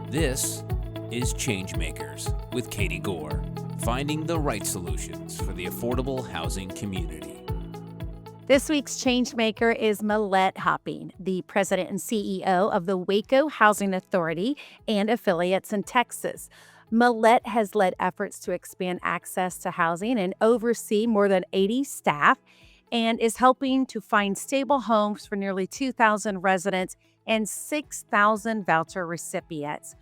This is Changemakers with Katie Gore, finding the right solutions for the affordable housing community. This week's changemaker is Milet Hopping, the president and CEO of the Waco Housing Authority and affiliates in Texas. Milet has led efforts to expand access to housing and oversee more than 80 staff and is helping to find stable homes for nearly 2,000 residents and 6,000 voucher recipients.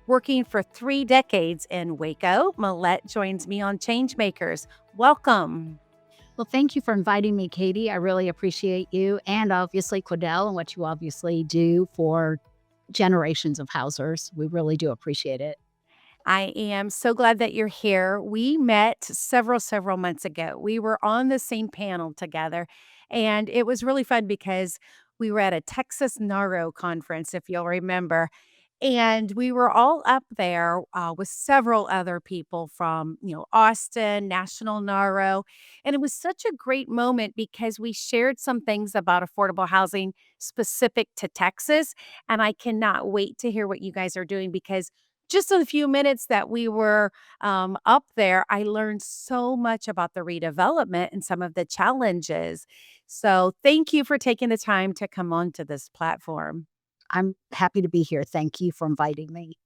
Working for 3 decades in Waco, Milet joins me on Changemakers. Welcome. Well, thank you for inviting me, Katie. I really appreciate you and obviously Cordell and what you obviously do for generations of housers. We really do appreciate it. I am so glad that you're here. We met several months ago. We were on the same panel together, and it was really fun because we were at a Texas NARO conference, if you'll remember. And we were all up there with several other people from, Austin, National NARO. And it was such a great moment because we shared some things about affordable housing specific to Texas. And I cannot wait to hear what you guys are doing because just in the few minutes that we were up there, I learned so much about the redevelopment and some of the challenges. So, thank you for taking the time to come onto this platform. I'm happy to be here. Thank you for inviting me.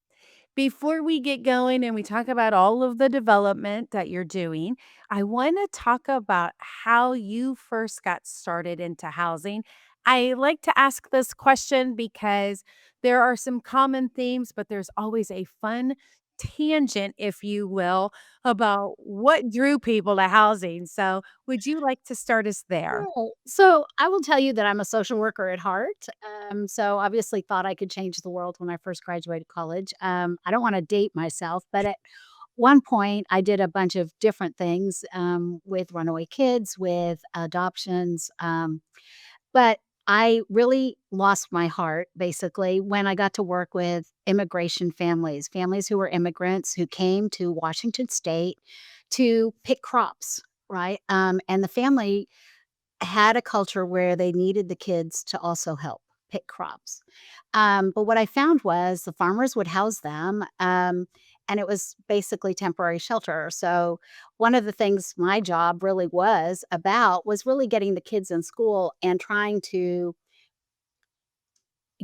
Before we get going and we talk about all of the development that you're doing, I want to talk about how you first got started into housing. I like to ask this question because there are some common themes, but there's always a fun tangent, if you will, about what drew people to housing. So, would you like to start us there? So I will tell you that I'm a social worker at heart. So obviously thought I could change the world when I first graduated college. I don't want to date myself, but at one point I did a bunch of different things with runaway kids, with adoptions. But I really lost my heart basically when I got to work with immigration families, families who were immigrants who came to Washington State to pick crops, right? And the family had a culture where they needed the kids to also help pick crops. But what I found was the farmers would house them, and it was basically temporary shelter. So one of the things my job really was about was really getting the kids in school and trying to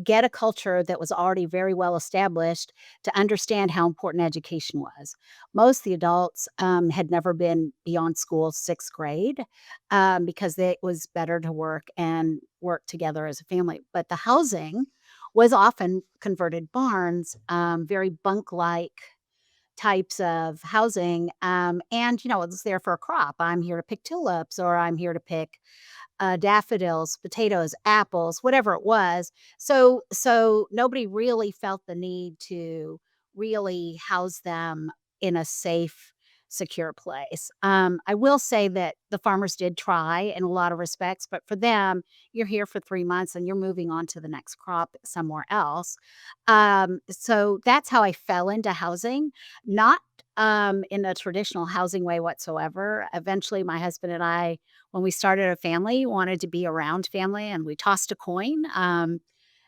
get a culture that was already very well established to understand how important education was. Most of the adults had never been beyond school 6th grade because it was better to work together as a family. But the housing was often converted barns, very bunk like types of housing. And, it was there for a crop. I'm here to pick tulips or I'm here to pick daffodils, potatoes, apples, whatever it was. So nobody really felt the need to really house them in a safe, secure place. I will say that the farmers did try in a lot of respects, but for them, you're here for 3 months and you're moving on to the next crop somewhere else. So that's how I fell into housing, not in a traditional housing way whatsoever. Eventually, my husband and I when we started a family, wanted to be around family, and we tossed a coin,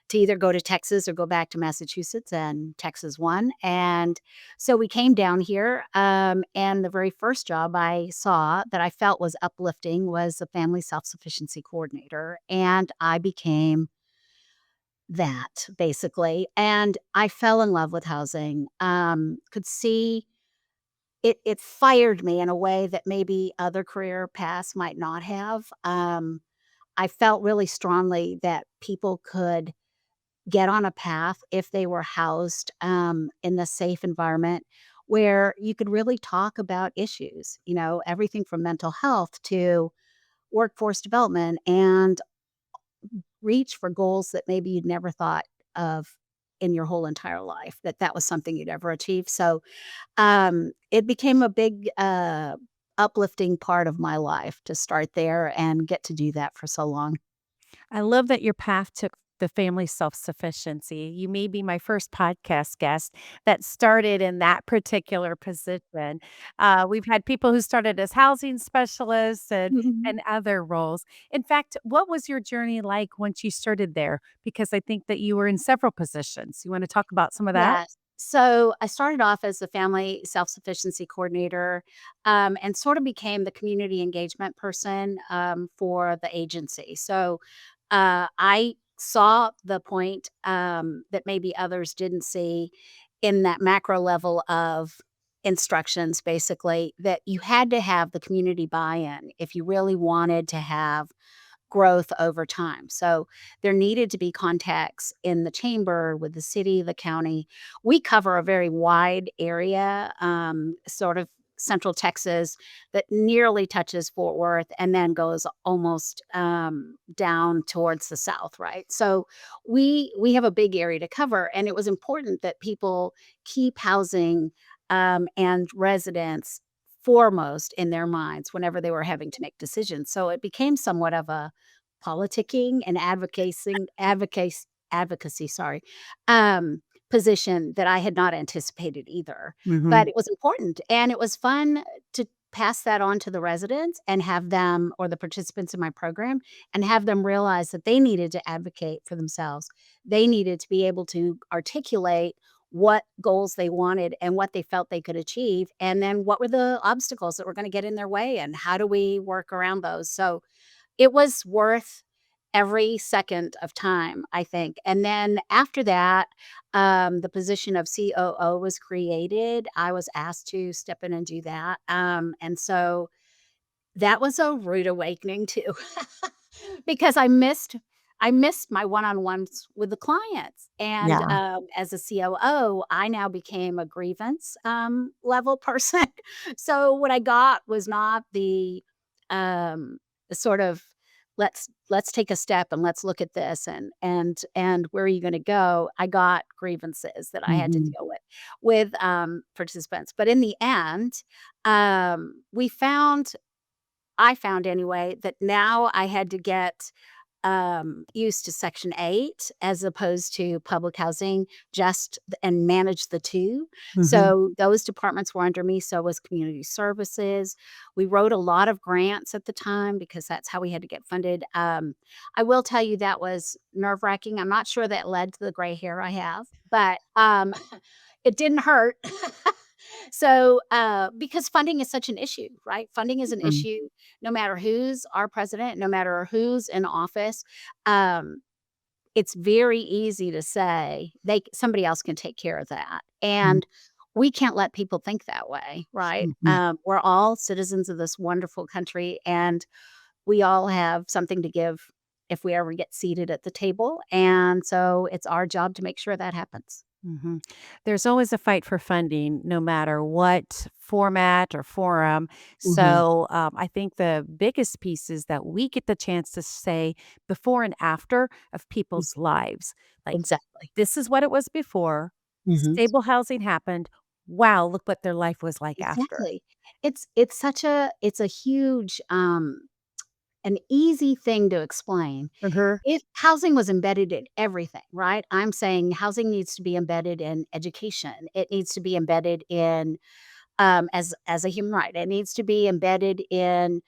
to either go to Texas or go back to Massachusetts, and Texas won, and so we came down here, and the very first job I saw that I felt was uplifting was a family self-sufficiency coordinator, and I became that, basically, and I fell in love with housing, could see it fired me in a way that maybe other career paths might not have. I felt really strongly that people could get on a path if they were housed, in a safe environment where you could really talk about issues, everything from mental health to workforce development and reach for goals that maybe you'd never thought of in your whole entire life, that was something you'd ever achieve. So it became a big, uplifting part of my life to start there and get to do that for so long. I love that your path took the family self-sufficiency. You may be my first podcast guest that started in that particular position. We've had people who started as housing specialists and other roles. In fact, what was your journey like once you started there? Because I think that you were in several positions. You wanna talk about some of that? Yes. So I started off as the family self-sufficiency coordinator, and sort of became the community engagement person for the agency. So I saw the point that maybe others didn't see in that macro level of instructions, basically, that you had to have the community buy-in if you really wanted to have growth over time. So there needed to be contacts in the chamber with the city, the county. We cover a very wide area, sort of central Texas that nearly touches Fort Worth and then goes almost down towards the south, right? So we have a big area to cover, and it was important that people keep housing and residents foremost in their minds whenever they were having to make decisions. So it became somewhat of a politicking and advocacy, sorry, position that I had not anticipated either. But Mhm. it was important, and it was fun to pass that on to the residents and have them, or the participants in my program, and have them realize that they needed to advocate for themselves. They needed to be able to articulate what goals they wanted and what they felt they could achieve, and then what were the obstacles that were gonna get in their way, and how do we work around those? So it was worth every second of time, I think. And then after that, the position of COO was created. I was asked to step in and do that. And so that was a rude awakening too, because I missed my one-on-ones with the clients, and, Yeah. as a COO, I now became a grievance, level person. So what I got was not the sort of, "Let's take a step and let's look at this, and where are you gonna go?" I got grievances that I had to Mhm. deal with participants. But in the end, we found I found anyway, that now I had to get, used to Section 8 as opposed to public housing, and manage the 2. Mhm. So those departments were under me, so was community services. We wrote a lot of grants at the time because that's how we had to get funded. I will tell you that was nerve-wracking. I'm not sure that led to the gray hair I have, but, it didn't hurt. So, because funding is such an issue, right? Funding is an Mhm. issue no matter who's our president, no matter who's in office. Um, it's very easy to say somebody else can take care of that. Mhm. And we can't let people think that way, right? Mhm. We're all citizens of this wonderful country, and we all have something to give if we ever get seated at the table. And so it's our job to make sure that happens. Mhm. There's always a fight for funding no matter what format or forum. Hmm. So, I think the biggest piece is that we get the chance to say before and after of people's lives. Like, Exactly. this is what it was before, Hmm. stable housing happened. Wow, look what their life was like after. Exactly. It's a huge, an easy thing to explain. Mhm. If housing was embedded in everything, right? I'm saying housing needs to be embedded in education. It needs to be embedded in, as a human right. It needs to be embedded in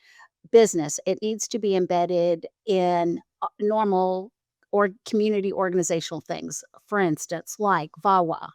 business. It needs to be embedded in normal or community organizational things. For instance, like VAWA,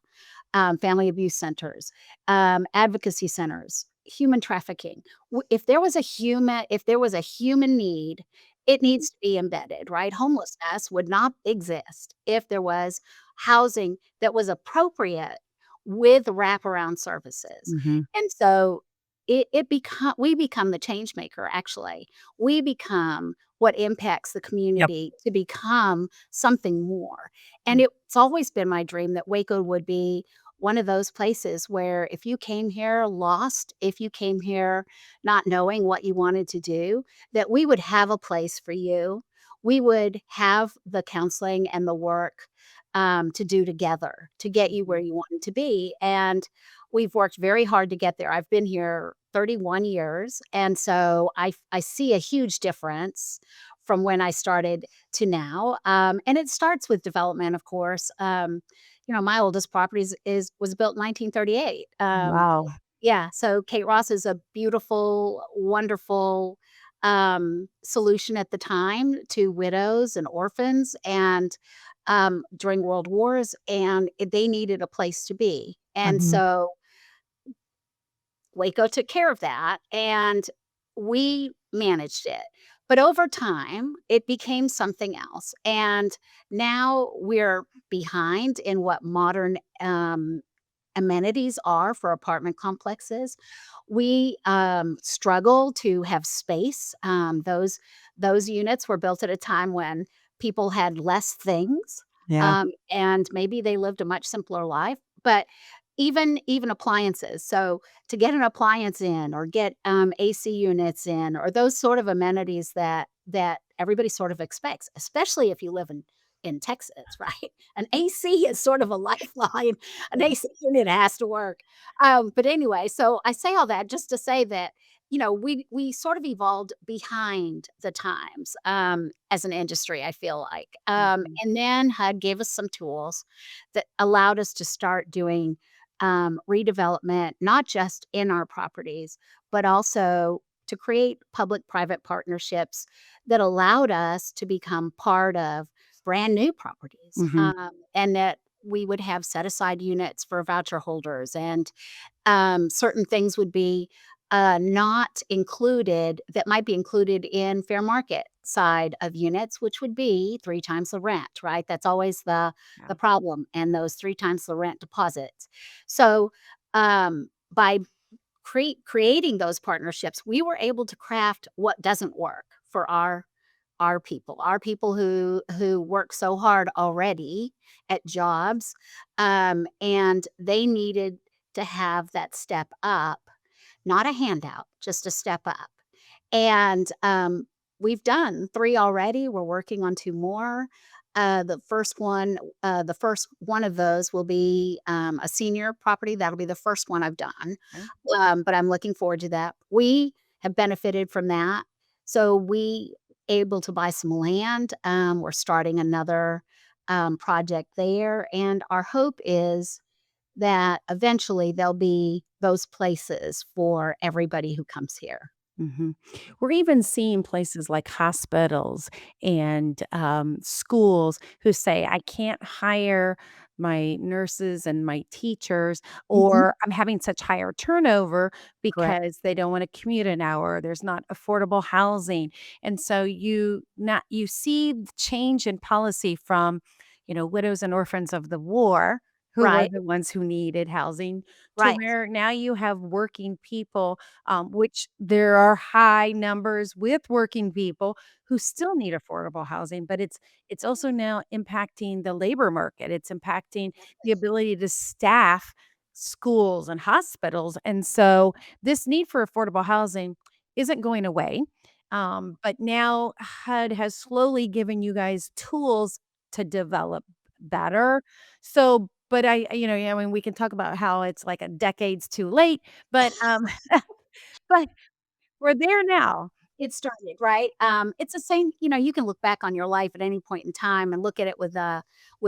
family abuse centers, advocacy centers, human trafficking. If there was a human need, it needs to be embedded, right? Homelessness would not exist if there was housing that was appropriate with wraparound services. Mhm. And so we become the change maker, actually. We become what impacts the Yep. community to become something more. And it's always been my dream that Waco would be one of those places where if you came here lost, if you came here not knowing what you wanted to do, that we would have a place for you. We would have the counseling and the work to do together to get you where Mhm. you wanted to be. And we've worked very hard to get there. I've been here 31 years. And so I see a huge difference from when I started to now. And it starts with development, of course. My oldest property was built in 1938. Wow. Yeah, so Kate Ross is a beautiful, wonderful, solution at the time to widows and orphans and during world wars, and they needed a place to be. And Mhm. so Waco took care of that, and we managed it. But over time, it became something else, and now we're behind in what modern, amenities are for apartment complexes. We, struggle to have space. Those units were built at a time when people had less things, Yeah. and maybe they lived a much simpler life, but even appliances. So to get an appliance in or get, AC units in or those sort of amenities that everybody sort of expects, especially if you live in Texas, right? An AC is sort of a lifeline. An AC unit has to work. But anyway, so I say all that just to say that, we sort of evolved behind the times, as an industry, I feel like. Mhm. And then HUD gave us some tools that allowed us to start doing redevelopment, not just in our properties, but also to create public private partnerships that allowed us to become part of brand new properties, Mhm. and that we would have set aside units for voucher holders, and certain things would be not included that might be included in fair market side of units, which would be three times the rent, right? That's always Yeah. the problem, and those three times the rent deposits. So by creating those partnerships, we were able to craft what doesn't work for our people who work so hard already at jobs, and they needed to have that step up, not a handout, just a step up. And, we've done 3 already, we're working on 2 more. The first one of those will be, a senior property, that'll be the first one I've done, Okay. but I'm looking forward to that. We have benefited from that, so we able to buy some land, we're starting another, project there, and our hope is that eventually there'll be those places for everybody who comes here. Mhm. We're even seeing places like hospitals and, schools who say, "I can't hire my nurses and my teachers," Mhm. or, "I'm having such higher turnover Correct. because they don't wanna commute an hour, there's not affordable housing." And so you see the change in policy from, widows and orphans of the war, who were Right, the ones who needed housing, to right. where now you have working people, which there are high numbers with working people who still need affordable housing, but it's also now impacting the labor market. It's impacting the ability to staff schools and hospitals, and so this need for affordable housing isn't going away. But now HUD has slowly given you guys tools to develop better. So, but I mean, we can talk about how it's like a decades too late, but but we're there now. It started, right? It's the same, you can look back on your life at any point in time and look at it with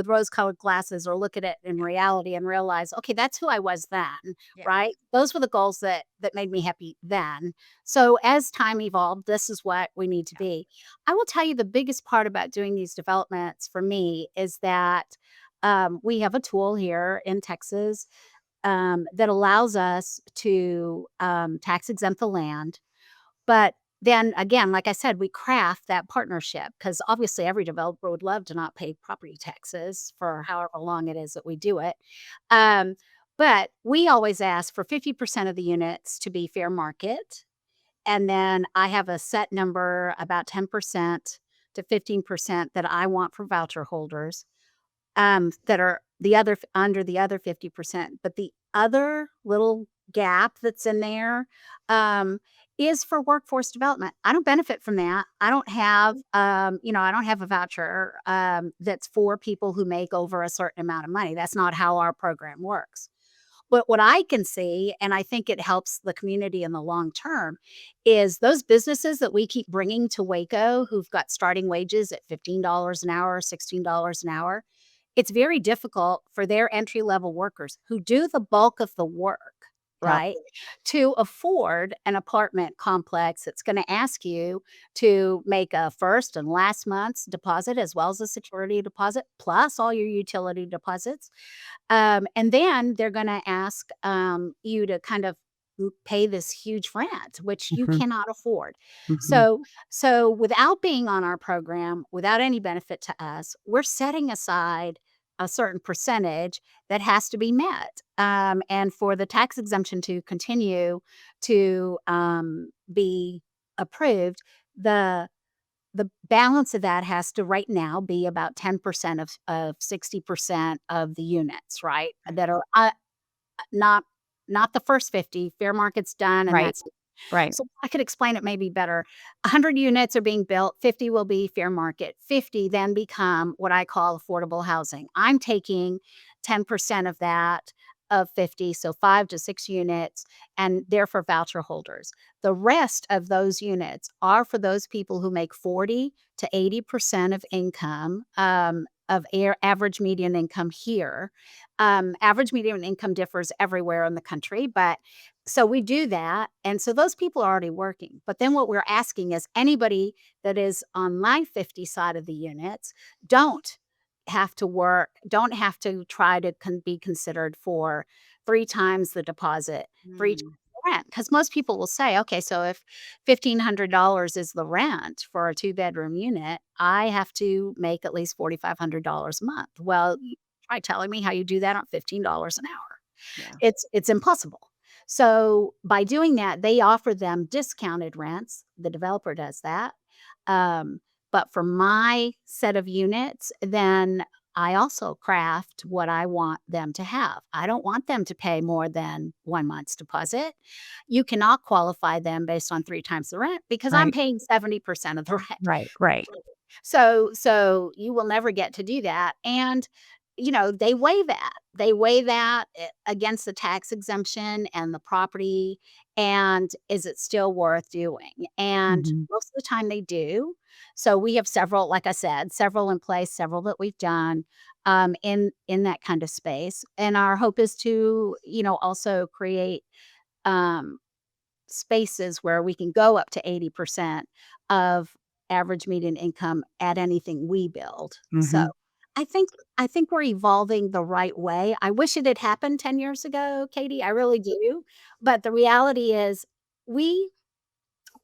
rose-colored glasses or look at it in reality and realize, okay, that's who I was then, Yeah. right? Those were the goals that made me happy then. So as time evolved, this is what we need to Yeah. be. I will tell you the biggest part about doing these developments for me is that we have a tool here in Texas that allows us to tax exempt the land, but then again, like I said, we craft that partnership because obviously every developer would love to not pay property taxes for however long it is that we do it. Um, but we always ask for 50% of the units to be fair market. And then I have a set number, about 10% to 15% that I want for voucher holders that are under the other 50%, but the other little gap that's in there, is for workforce development. I don't benefit from that. I don't have, I don't have a voucher, that's for people who make over a certain amount of money. That's not how our program works. But what I can see, and I think it helps the community in the long term, is those businesses that we keep bringing to Waco who've got starting wages at $15 an hour, $16 an hour. It's very difficult for their entry level workers who do the bulk of the work. Yep. right? To afford an apartment complex, it's gonna ask you to make a first and last month's deposit as well as a security deposit, plus all your utility deposits. And then they're gonna ask, you to kind of pay this huge rent, which you Mhm, cannot afford. mhm. So without being on our program, without any benefit to us, we're setting aside a certain percentage that has to be met. And for the tax exemption to continue to be approved, the the balance of that has to right now be about 10% of 60% of the units, right? That are not not the first 50. Fair market's done, and Right, that's right. so I could explain it maybe better. 100 units are being built, 50 will be fair market. 50 then become what I call affordable housing. I'm taking 10% of that of 50, so 5 to 6 units, and they're for voucher holders. The rest of those units are for those people who make 40 to 80% of income, of average median income here. Average median income differs everywhere in the country, but so we do that, and so those people are already working, but then what we're asking is anybody that is on my 50 side of the units don't have to work, don't have to try to be considered for 3 times the deposit, 3 times Mm, the rent. Because most people will say, "Okay, so if $1,500 is the rent for a two-bedroom unit, I have to make at least $4,500 a month." Well, you try telling me how you do that on $15 an hour. yeah. It's impossible. So, by doing that, they offer them discounted rents. The developer does that. Um, but for my set of units, then I also craft what I want them to have. I don't want them to pay more than 1 month's deposit. You cannot qualify them based on 3 times the rent because I'm Right, paying 70% of the rent. right, right. So you will never get to do that, and, they weigh that. They weigh that against the tax exemption and the property, and is it still worth doing? And Mhm. most of the time they do. So we have several, like I said, several in place, several that we've done, in that kind of space, and our hope is to, also create, um spaces where we can go up to 80% of average median income at anything we build. So, Mhm. I think we're evolving the right way. I wish it had happened 10 years ago, Katie, I really do, but the reality is we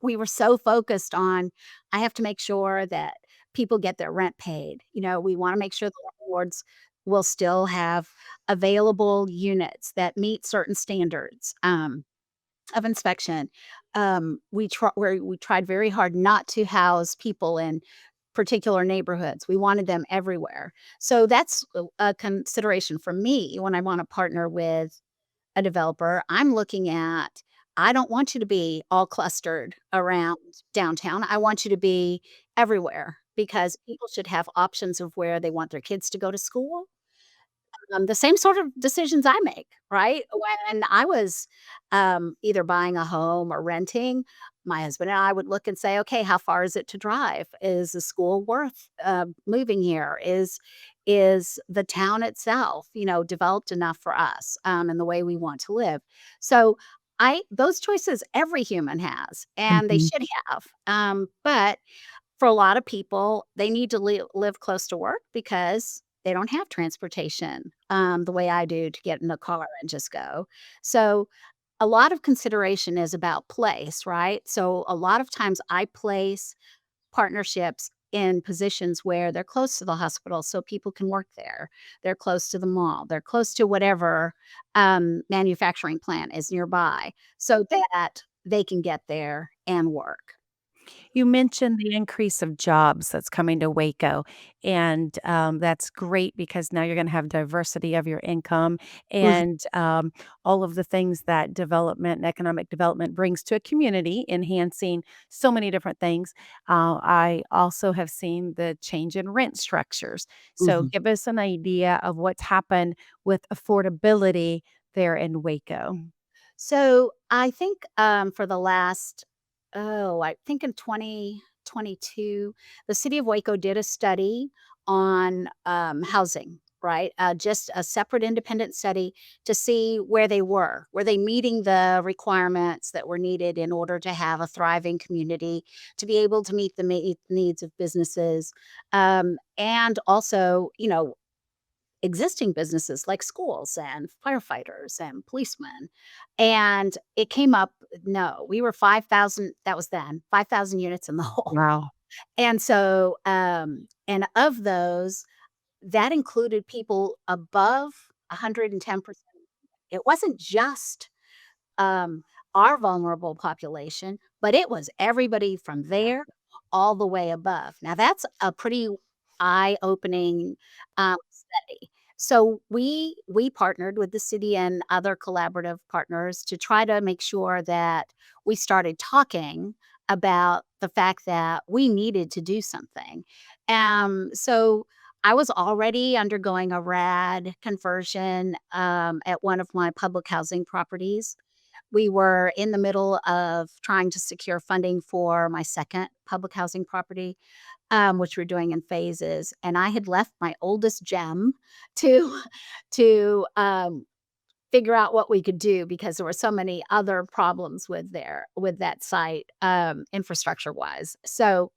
we were so focused on, I have to make sure that people get their rent paid. We wanna make sure the landlords will still have available units that meet certain standards, of inspection. We tried very hard not to house people in particular neighborhoods. We wanted them everywhere. So that's a consideration for me when I want to partner with a developer. I'm looking at, I don't want you to be all clustered around downtown. I want you to be everywhere because people should have options of where they want their kids to go to school, the same sort of decisions I make, right? When I was, either buying a home or renting, my husband and I would look and say, "Okay, how far is it to drive? Is the school worth, moving here? Is the town itself, developed enough for us, and the way we want to live?" So, I those choices every human has, and they Mhm. should have, but for a lot of people, they need to live close to work because they don't have transportation, the way I do to get in a car and just go. So, a lot of consideration is about place, right? So, a lot of times I place partnerships in positions where they're close to the hospital so people can work there. They're close to the mall. They're close to whatever, manufacturing plant is nearby so that they can get there and work. You mentioned the increase of jobs that's coming to Waco, and, that's great because now you're gonna have diversity of your income and, all of the things that development and economic development brings to a community, enhancing so many different things. I also have seen the change in rent structures. So Mhm. give us an idea of what's happened with affordability there in Waco. So I think for the last, I think in 2022, the city of Waco did a study on housing. right? Just a separate independent study to see where they were. Were they meeting the requirements that were needed in order to have a thriving community, to be able to meet the needs of businesses, and also, existing businesses like schools and firefighters and policemen. And it came up, no, we were 5,000, that was then 5,000 units in the whole. Wow. And so, and of those, that included people above 110%. It wasn't just um, our vulnerable population, but it was everybody from there all the way above. Now that's a pretty eye-opening study. So we partnered with the city and other collaborative partners to try to make sure that we started talking about the fact that we needed to do something. So I was already undergoing a RAD conversion at one of my public housing properties. We were in the middle of trying to secure funding for my second public housing property, which we're doing in phases. And I had left my oldest gem to to figure out what we could do because there were so many other problems with that site, infrastructure wise. So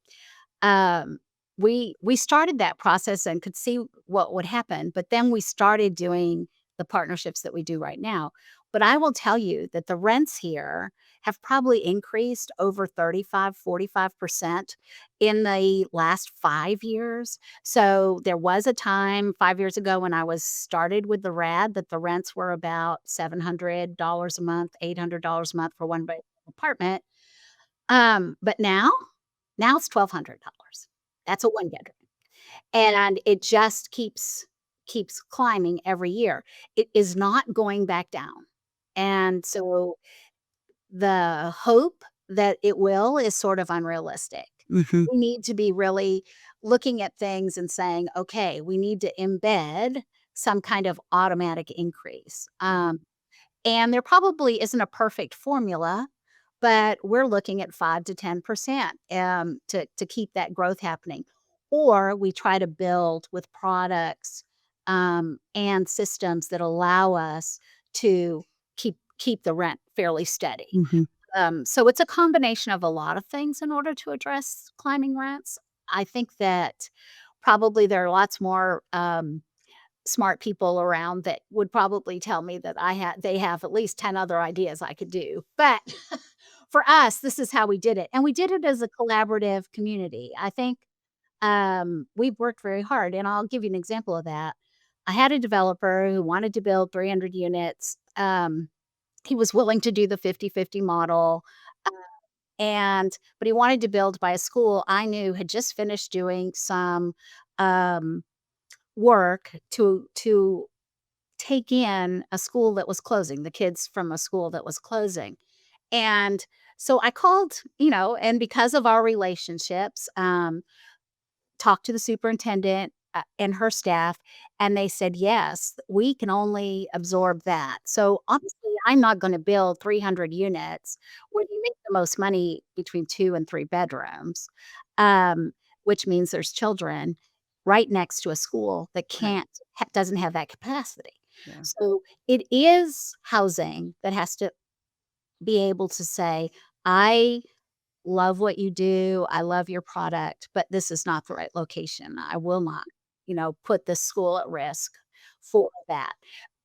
um, we started that process and could see what would happen, but then we started doing the partnerships that we do right now. But I will tell you that the rents here have probably increased over 35-45% in the last 5 years. So, there was a time 5 years ago when I was started with the RAD that the rents were about $700 a month, $800 a month for one bedroom apartment. But now it's $1,200. That's a one bedroom, and it just keeps climbing every year. It is not going back down, and so the hope that it will is sort of unrealistic. Mhm. We need to be really looking at things and saying, "Okay, we need to embed some kind of automatic increase." And there probably isn't a perfect formula, but we're looking at 5 to 10%, to keep that growth happening. Or we try to build with products, and systems that allow us to keep the rent fairly steady. Mhm. So it's a combination of a lot of things in order to address climbing rents. I think that probably there are lots more, smart people around that would probably tell me that they have at least 10 other ideas I could do. But for us, this is how we did it. And we did it as a collaborative community. I think we've worked very hard. And I'll give you an example of that. I had a developer who wanted to build 300 units. He was willing to do the 50-50 model. uh, but he wanted to build by a school I knew had just finished doing some um, work to take in a school that was closing, the kids from a school that was closing. And so I called, and because of our relationships, talked to the superintendent, and her staff, and they said, "Yes, we can only absorb that." So, obviously, I'm not gonna build 300 units where you make the most money between 2 and 3 bedrooms, um, which means there's children right next to a school that Right. doesn't have that capacity. Yeah. So, it is housing that has to be able to say, "I love what you do. I love your product, but this is not the right location. I will not, put this school at risk for that."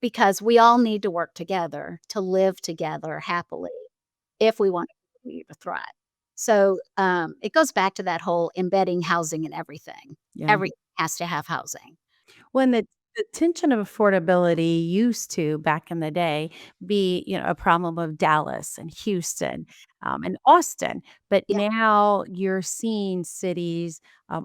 Because we all need to work together to live together happily if we want to continue to thrive. So, it goes back to that whole embedding housing in everything. Yeah. Everything has to have housing. When the tension of affordability used to, back in the day, be, a problem of Dallas and Houston, and Austin, but Yeah, now you're seeing cities,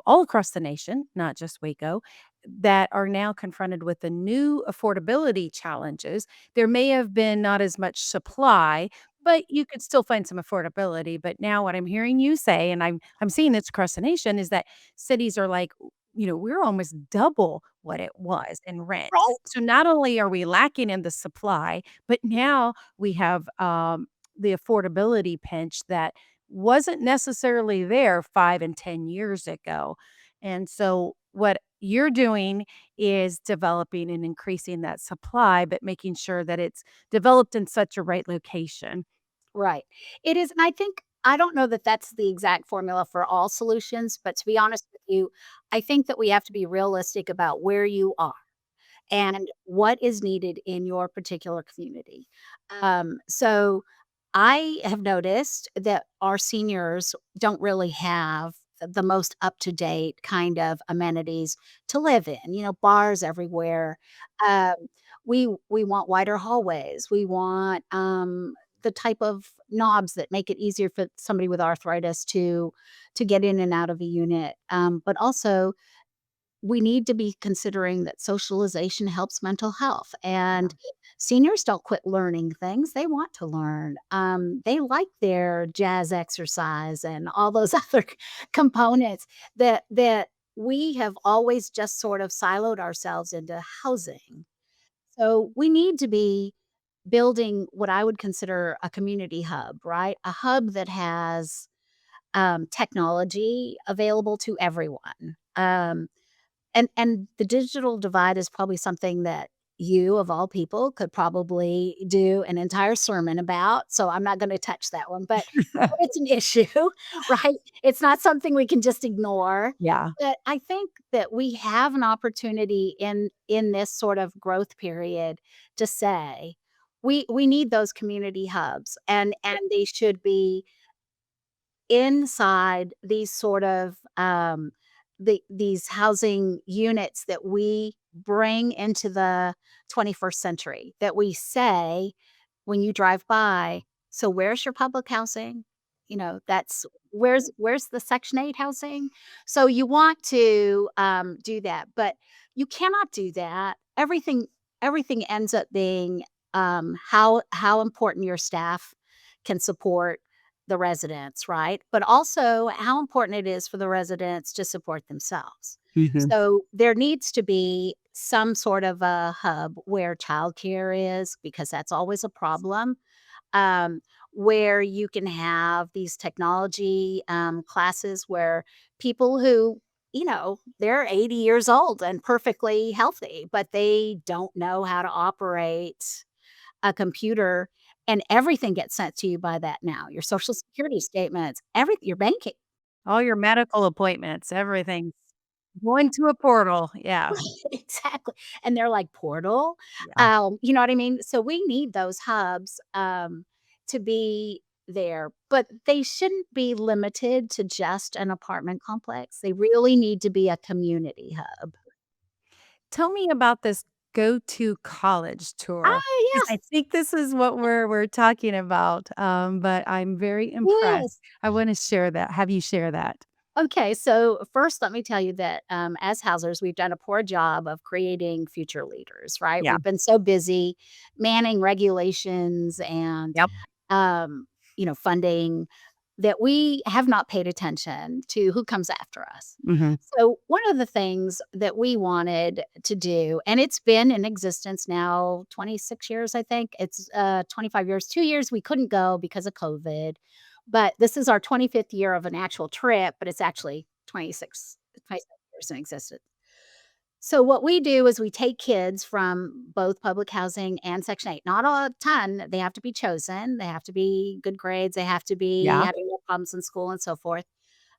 all across the nation, not just Waco, that are now confronted with the new affordability challenges. There may have been not as much supply, but you could still find some affordability. But now what I'm hearing you say, and I'm seeing this across the nation, is that cities are like, we're almost double what it was in rent. right. So not only are we lacking in the supply, but now we have the affordability pinch that wasn't necessarily there 5 and 10 years ago. And so what you're doing is developing and increasing that supply, but making sure that it's developed in such a right location. Right. It is, and I think I don't know that that's the exact formula for all solutions, but to be honest with you, I think that we have to be realistic about where you are and what is needed in your particular community. So I have noticed that our seniors don't really have the most up to date kind of amenities to live in. Bars everywhere. Um, we want wider hallways. We want the type of knobs that make it easier for somebody with arthritis to get in and out of a unit. But also we need to be considering that socialization helps mental health, and seniors don't quit learning things. They want to learn. They like their jazz exercise and all those other components that we have always just sort of siloed ourselves into housing. So we need to be building what I would consider a community hub, right? A hub that has technology available to everyone. And the digital divide is probably something that you, of all people, could probably do an entire sermon about, so I'm not gonna touch that one, but it's an issue, right? It's not something we can just ignore, Yeah. but I think that we have an opportunity in this sort of growth period to say, "We need those community hubs, and they should be inside these sort of, these housing units that we bring into the 21st century, that we say when you drive by, "So where's your public housing?" That's where's the Section 8 housing? So you want to, do that, but you cannot do that. Everything ends up being, how important your staff can support the residents, right? But also how important it is for the residents to support themselves. Mhm. So there needs to be some sort of a hub where childcare is, because that's always a problem. Um, where you can have these technology classes where people who, they're 80 years old and perfectly healthy, but they don't know how to operate a computer, and everything gets sent to you by that now, your Social Security statements, your banking. All your medical appointments, everything's going to a portal. Yeah. Exactly, and they're like, "Portal?" Yeah. You know what I mean? So we need those hubs, to be there, but they shouldn't be limited to just an apartment complex. They really need to be a community hub. Tell me about this go to college tour, Ah, 'cause yes, I think this is what we're talking about, but I'm very impressed. yes. I wanna share that have you share that. Okay, so first, let me tell you that as housers, we've done a poor job of creating future leaders, right? Yeah. We've been so busy manning regulations and, Yep. um, funding that we have not paid attention to who comes after us. Mhm. So, one of the things that we wanted to do, and it's been in existence now 26 years, I think. It's 25 years, 2 years we couldn't go because of COVID. But this is our 25th year of an actual trip, but it's actually 26 years in existence. So what we do is we take kids from both public housing and Section 8, not a ton, they have to be chosen, they have to be good grades, they have to be Yeah. having no problems in school and so forth,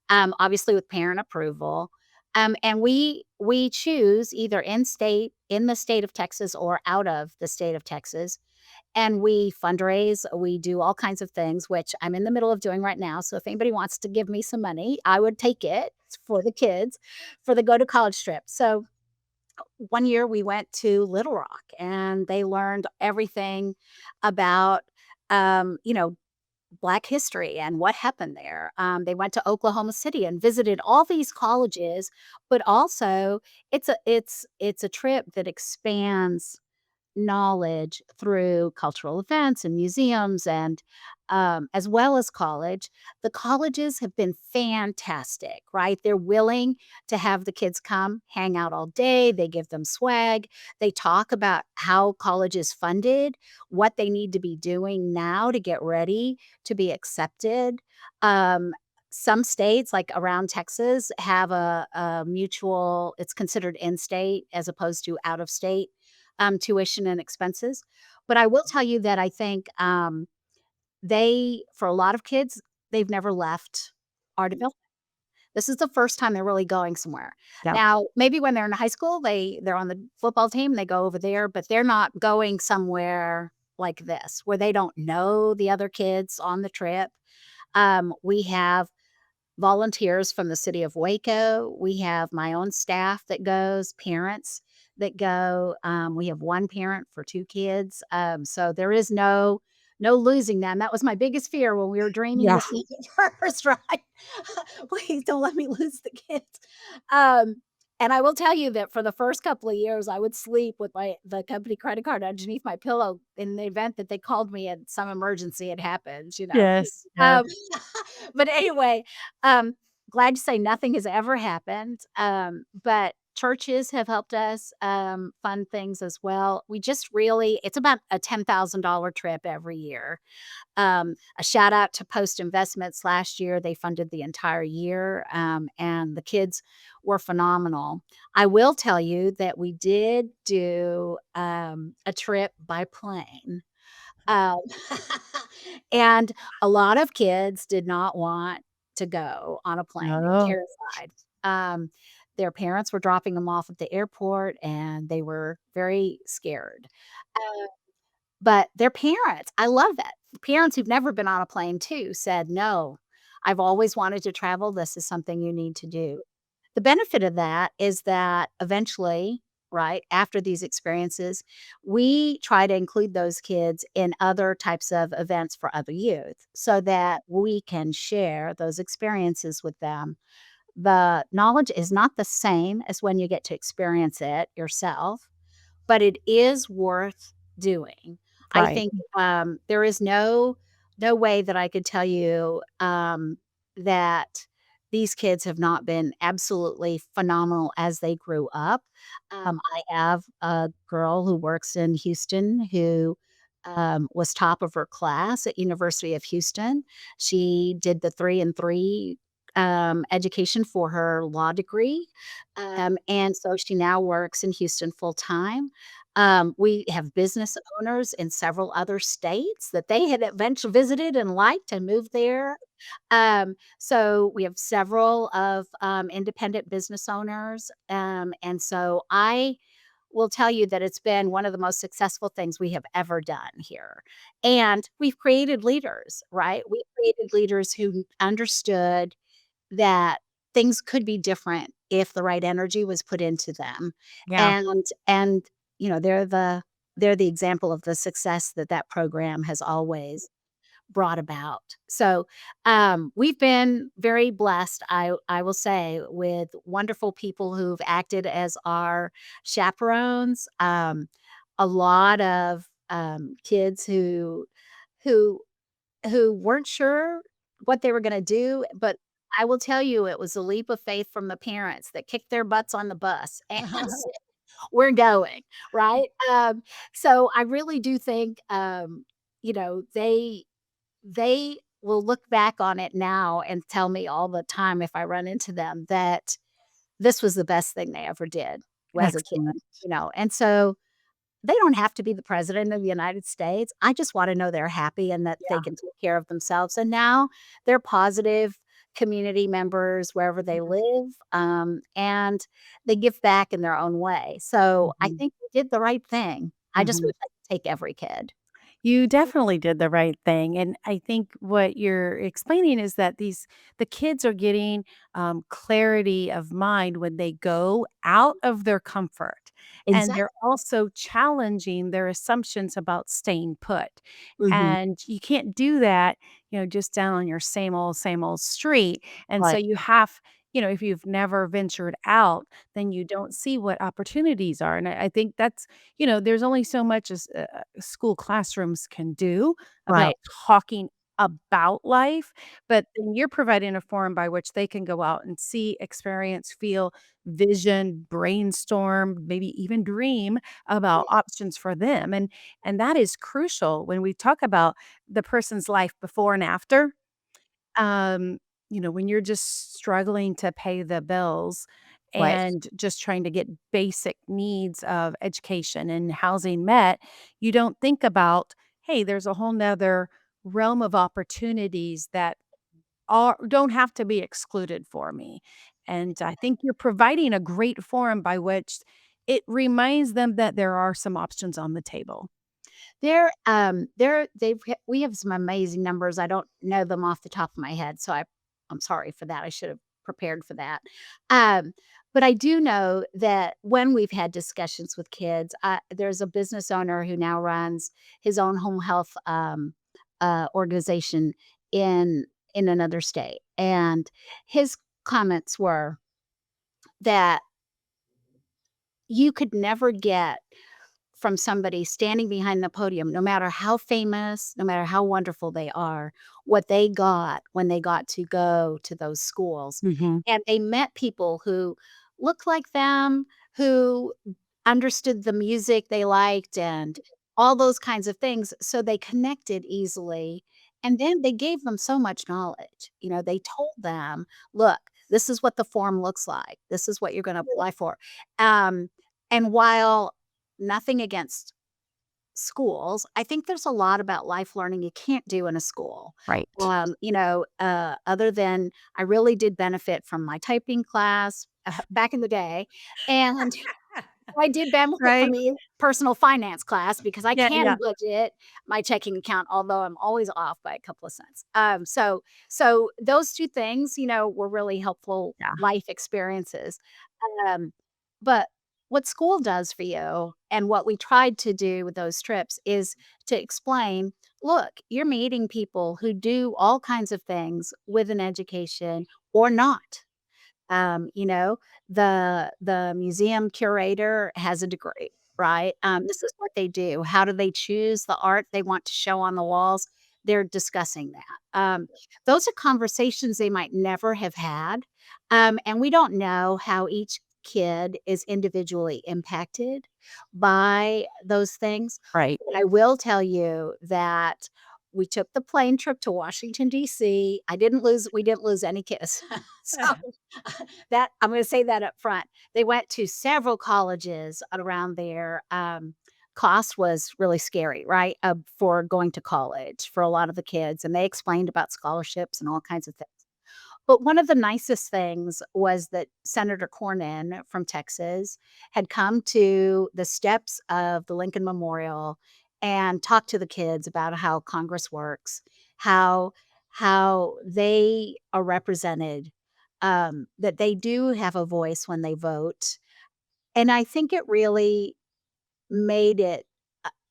obviously with parent approval, and we choose either in the state of Texas or out of the state of Texas, and we fundraise, we do all kinds of things, which I'm in the middle of doing right now, so if anybody wants to give me some money, I would take it for the kids, for the go to college trip. So, one year we went to Little Rock, and they learned everything about, Black history and what happened there. They went to Oklahoma City and visited all these colleges, but also it's a trip that expands knowledge through cultural events and museums and as well as college. The colleges have been fantastic, right? They're willing to have the kids come hang out all day. They give them swag. They talk about how college is funded, what they need to be doing now to get ready to be accepted. Um, some states, like around Texas, have a mutual it's considered in-state as opposed to out-of-state, tuition and expenses. But I will tell you that I think, they for a lot of kids, they've never left our development. This is the first time they're really going somewhere. Yeah. Now, maybe when they're in high school, they're on the football team, they go over there, but they're not going somewhere like this, where they don't know the other kids on the trip. We have volunteers from the city of Waco. We have my own staff that goes, parents that go. We have one parent for 2 kids. So there is no losing them. That was my biggest fear when we were dreaming Yeah. this first, right? Please don't let me lose the kids. Um, and I will tell you that for the first couple of years, I would sleep with the company credit card underneath my pillow in the event that they called me and some emergency had happened. Yes. Yes. Um, but anyway, um, glad to say nothing has ever happened, but churches have helped us, fund things as well. We just really it's about a $10,000 trip every year. A shout out to Post Investments last year, they funded the entire year, and the kids were phenomenal. I will tell you that we did do, a trip by plane. Um, and a lot of kids did not want to go on a plane. They were Oh, terrified. Um, their parents were dropping them off at the airport, and they were very scared. Uh, but their parents I love that. Parents who've never been on a plane too said, "No, I've always wanted to travel. This is something you need to do." The benefit of that is that eventually, right, after these experiences, we try to include those kids in other types of events for other youth so that we can share those experiences with them. The knowledge is not the same as when you get to experience it yourself, but it is worth doing. I right. think, there is no way that I could tell you, that these kids have not been absolutely phenomenal as they grew up. I have a girl who works in Houston who, was top of her class at University of Houston. She did the 3 and 3, education for her law degree, and so she now works in Houston full time. We have business owners in several other states that they had eventually visited and liked and moved there. So we have several of, independent business owners, and so I will tell you that it's been one of the most successful things we have ever done here. And we've created leaders, right? We created leaders who understood that things could be different if the right energy was put into them. Yeah. And they're the example of the success that that program has always brought about. So, we've been very blessed, I will say, with wonderful people who've acted as our chaperones, a lot of, kids who who weren't sure what they were gonna do, but I will tell you it was a leap of faith from the parents that kicked their butts on the bus and said, "We're going," right? So I really do think, they will look back on it now and tell me all the time if I run into them that this was the best thing they ever did as a kid, Excellent. and so they don't have to be the president of the United States. I just wanna know they're happy and that they Yeah. can take care of themselves, and now they're positive community members wherever they live, and they give back in their own way. So, I Mhm. think we did the right thing. I just Mhm. wish I could take every kid. You definitely did the right thing, and I think what you're explaining is that the kids are getting, clarity of mind when they go out of their comfort, and they're Exactly. also challenging their assumptions about staying put, Mhm. and you can't do that, just down on your same old street, and so Right. you have if you've never ventured out, then you don't see what opportunities are, and I think that's there's only so much as school classrooms can do about Right. talking about life, but then you're providing a forum by which they can go out and see, experience, feel, vision, brainstorm, maybe even dream about options for them, and that is crucial when we talk about the person's life before and after. Um, when you're just struggling to pay the bills Right. and just trying to get basic needs of education and housing met, you don't think about, hey, there's a whole nother realm of opportunities that don't have to be excluded for me. And I think you're providing a great forum by which it reminds them that there are some options on the table. We have some amazing numbers. I don't know them off the top of my head, so I'm sorry for that. I should have prepared for that. Um, but I do know that when we've had discussions with kids, there's a business owner who now runs his own home health organization in in another state, and his comments were that you could never get from somebody standing behind the podium, no matter how famous, no matter how wonderful they are, what they got when they got to go to those schools. Mhm. And they met people who looked like them, who understood the music they liked and all those kinds of things, so they connected easily, and then they gave them so much knowledge. They told them, "Look, this is what the form looks like. This is what you're gonna apply for." Um, and while nothing against schools, I think there's a lot about life learning you can't do in a school. Right. Other than I really did benefit from my typing class, back in the day, and I did benefit from Right? the personal finance class because I Yeah, yeah. can budget my checking account, although I'm always off by a couple of cents. So those 2 things, were really helpful Yeah. life experiences. Um, but what school does for you and what we tried to do with those trips is to explain, "Look, you're meeting people who do all kinds of things with an education or not." Um, you know, the museum curator has a degree, right? This is what they do. How do they choose the art they want to show on the walls? They're discussing that. Those are conversations they might never have had, and we don't know how each kid is individually impacted by those things. Right. But I will tell you that we took the plane trip to Washington, DC. We didn't lose any kids. So that I'm gonna say that up front. They went to several colleges around there. Cost was really scary, right, for going to college for a lot of the kids, and they explained about scholarships and all kinds of things. But one of the nicest things was that Senator Cornyn from Texas had come to the steps of the Lincoln Memorial and talked to the kids about how Congress works, how how they are represented, that they do have a voice when they vote. And I think it really made it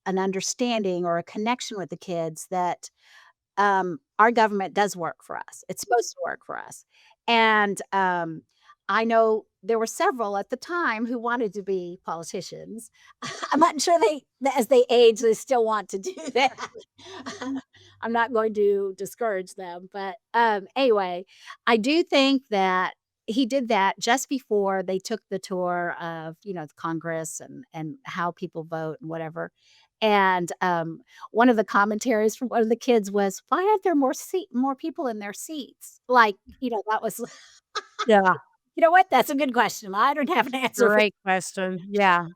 an understanding or a connection with the kids that our government does work for us. It's supposed to work for us. And I know there were several at the time who wanted to be politicians. I'm not sure that as they age, they still want to do that. I'm not going to discourage them. But anyway, I do think that he did that just before they took the tour of, the Congress and how people vote and whatever. And one of the commentaries from one of the kids was, "Why aren't there more people in their seats?" Like, that was Yeah. you know what? That's a good question. I don't have an answer for Great question. Yeah.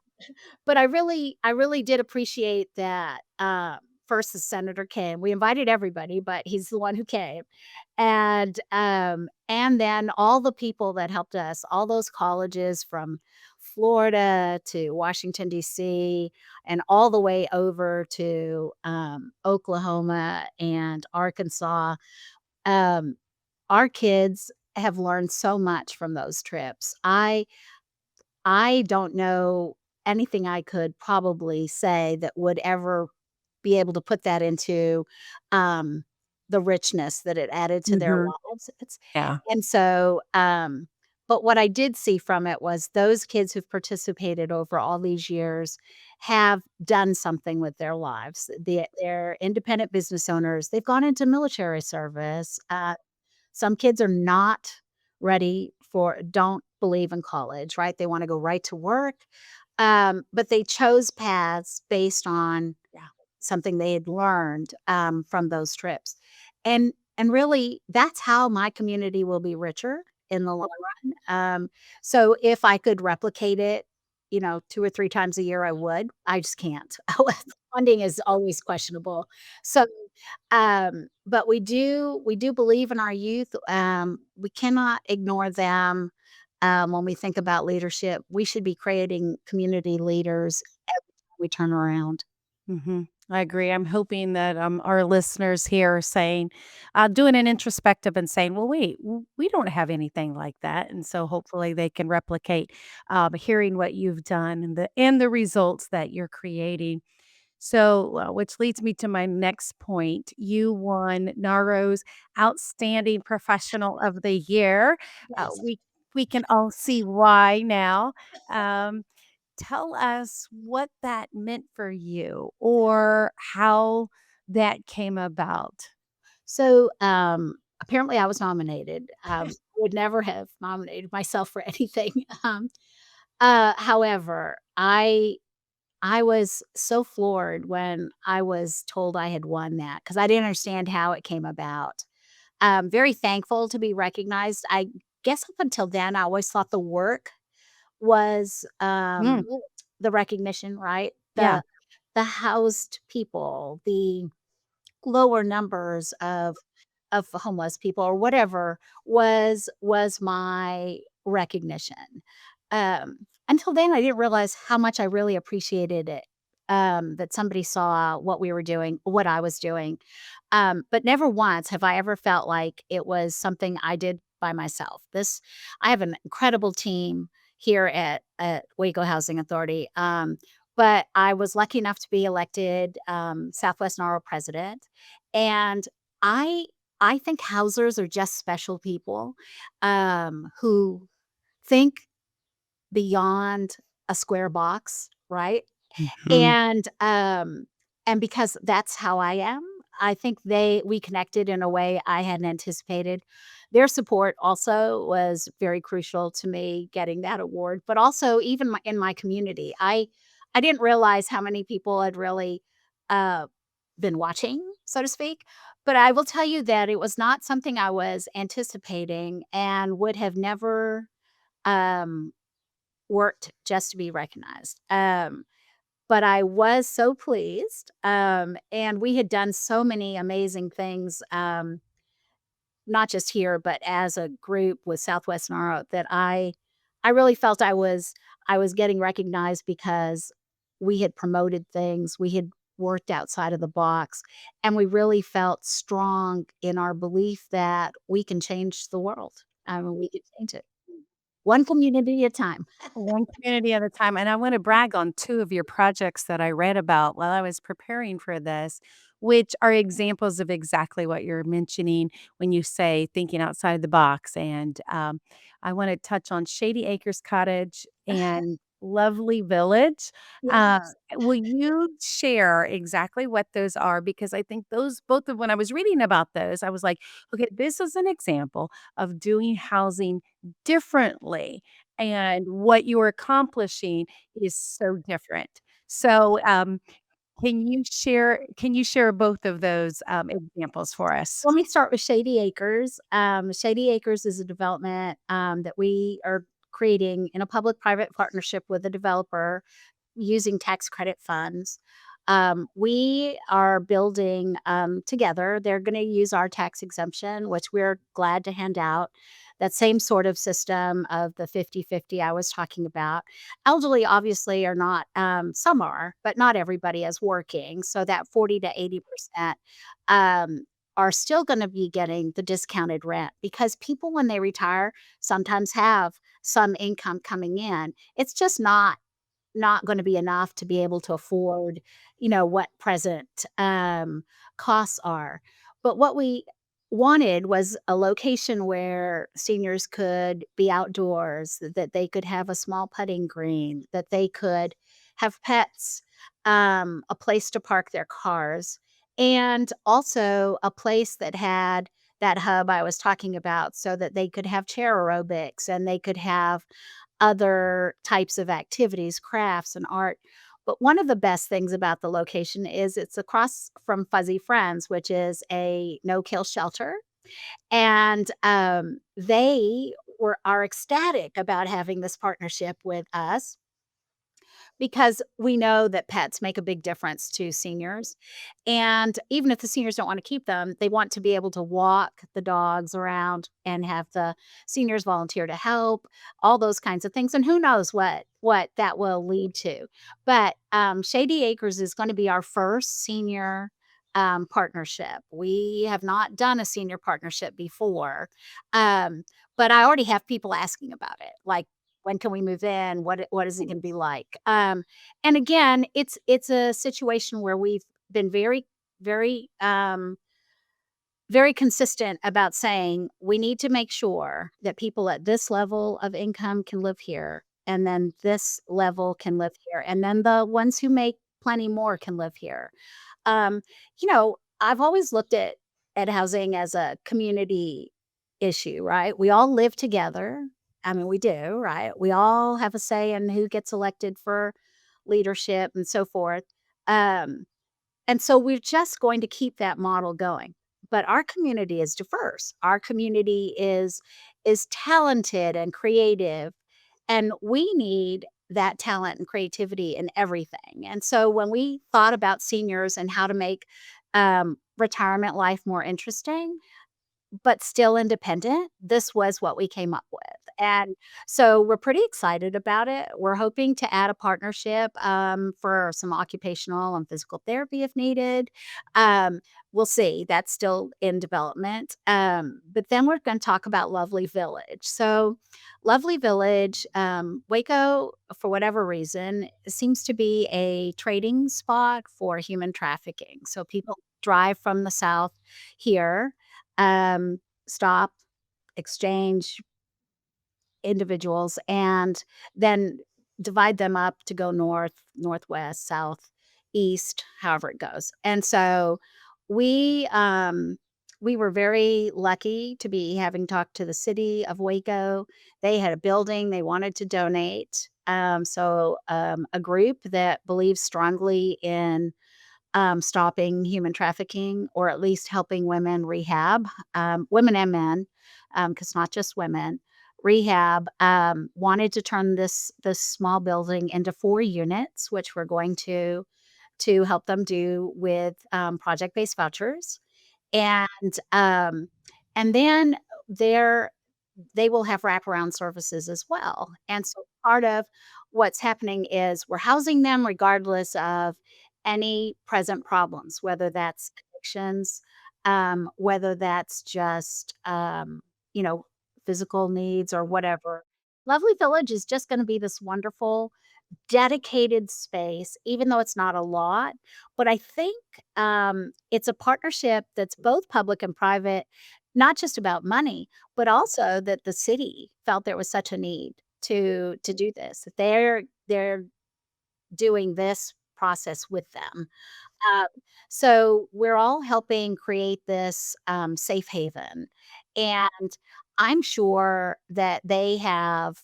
but I really did appreciate that, first the senator came. We invited everybody, but he's the one who came. And then all the people that helped us, all those colleges from Florida to Washington, DC, and all the way over to, Oklahoma and Arkansas. Um, our kids have learned so much from those trips. I don't know anything I could probably say that would ever be able to put that into, um, the richness that it added to their Mhm. lives. It's Yeah. and so, but what I did see from it was those kids who've participated over all these years have done something with their lives. They're independent business owners. They've gone into military service. Some kids are not ready for don't believe in college, right? They wanna go right to work, but they chose paths based on Yeah. something they had learned, from those trips. And and really, that's how my community will be richer in the long run. So if I could replicate it, 2 or 3 times a year, I would. I just can't. Funding is always questionable. So, but we do believe in our youth. We cannot ignore them. When we think about leadership, we should be creating community leaders every time we turn around. I agree. I'm hoping that our listeners here are saying, doing an introspective and saying, well, wait, we don't have anything like that. And so hopefully they can replicate hearing what you've done and the results that you're creating. So, which leads me to my next point. You won NARO's Outstanding Professional of the Year. Uh, Yes. we we can all see why now. Um, Tell us what that meant for you or how that came about. So, apparently I was nominated. I would never have nominated myself for anything. However, I was so floored when I was told I had won that because I didn't understand how it came about. Very thankful to be recognized. I guess up until then, I always thought the work was, Mm, the recognition, right? yeah. The housed people, the lower numbers of homeless people or whatever was my recognition. Until then, I didn't realize how much I really appreciated it, that somebody saw what we were doing, what I was doing. But never once have I ever felt like it was something I did by myself. I have an incredible team here at Waco Housing Authority. But I was lucky enough to be elected Southwest NARO president, and I I think housers are just special people, who think beyond a square box, right? Mhm. And because that's how I am, I think we connected in a way I hadn't anticipated. Their support also was very crucial to me getting that award, but also even in my community. I didn't realize how many people had really, uh, been watching, so to speak, but I will tell you that it was not something I was anticipating and would have never, um, worked just to be recognized. But I was so pleased, and we had done so many amazing things, not just here, but as a group with Southwest Naro that I really felt I was getting recognized because we had promoted things, we had worked outside of the box, and we really felt strong in our belief that we can change the world. I mean, we could change it one community at a time. One community at a time, and I wanna brag on 2 of your projects that I read about while I was preparing for this, which are examples of exactly what you're mentioning when you say thinking outside the box, and, I wanna touch on Shady Acres Cottage and Lovely Village. Uh, Yes. will you share exactly what those are? Because I think those both of when I was reading about those, I was like, "Okay, this is an example of doing housing differently." And what you're accomplishing is so different. So, can you share both of those, examples for us? Let me start with Shady Acres. Shady Acres is a development, that we are creating in a public-private partnership with a developer using tax credit funds. We are building together. They're going to use our tax exemption, which we're glad to hand out. That same sort of system of the 50-50 I was talking about. Elderly obviously are not, some are, but not everybody is working. So that 40 to 80% um, are still going to be getting the discounted rent because people, when they retire, sometimes have some income coming in. It's just not gonna be enough to be able to afford, what present, costs are. But what we wanted was a location where seniors could be outdoors, that they could have a small putting green, that they could have pets, a place to park their cars, and also a place that had that hub I was talking about so that they could have chair aerobics and they could have other types of activities, crafts and art. But one of the best things about the location is it's across from Fuzzy Friends, which is a no-kill shelter. And they are ecstatic about having this partnership with us because we know that pets make a big difference to seniors. And even if the seniors don't want to keep them, they want to be able to walk the dogs around and have the seniors volunteer to help, all those kinds of things. And who knows what that will lead to. But Shady Acres is going to be our first senior partnership. We have not done a senior partnership before. Um, but I already have people asking about it. Like, when can we move in? What is it gonna be like? And again, it's a situation where we've been very, very consistent about saying we need to make sure that people at this level of income can live here, and then this level can live here, and then the ones who make plenty more can live here. Um, I've always looked at housing as a community issue, right? We all live together. I mean, we do, right? We all have a say in who gets elected for leadership and so forth. Um, and so we're just going to keep that model going. But our community is diverse. Our community is talented and creative, and we need that talent and creativity in everything. And so when we thought about seniors and how to make retirement life more interesting, but still independent, this was what we came up with. And so we're pretty excited about it. We're hoping to add a partnership for some occupational and physical therapy if needed. Um, we'll see. That's still in development. But then we're going to talk about Lovely Village. So, Lovely Village, Waco, for whatever reason, seems to be a trading spot for human trafficking. So people drive from the south here, stop, exchange individuals, and then divide them up to go north, northwest, south, east, however it goes. And so we um we were very lucky to be having talked to the city of Waco. They had a building they wanted to donate. A group that believes strongly in stopping human trafficking, or at least helping women rehab, women and men, because not just women. Rehab wanted to turn this small building into 4 units, which we're going to help them do with project based vouchers, and and then there they will have wraparound services as well. And so part of what's happening is we're housing them regardless of any present problems, whether that's addictions, whether that's just, you know, physical needs or whatever. Lovely Village is just going to be this wonderful dedicated space, even though it's not a lot. But I think it's a partnership that's both public and private, not just about money, but also that the city felt there was such a need to do this. That they're doing this process with them. Um, so we're all helping create this safe haven. And I'm sure that they have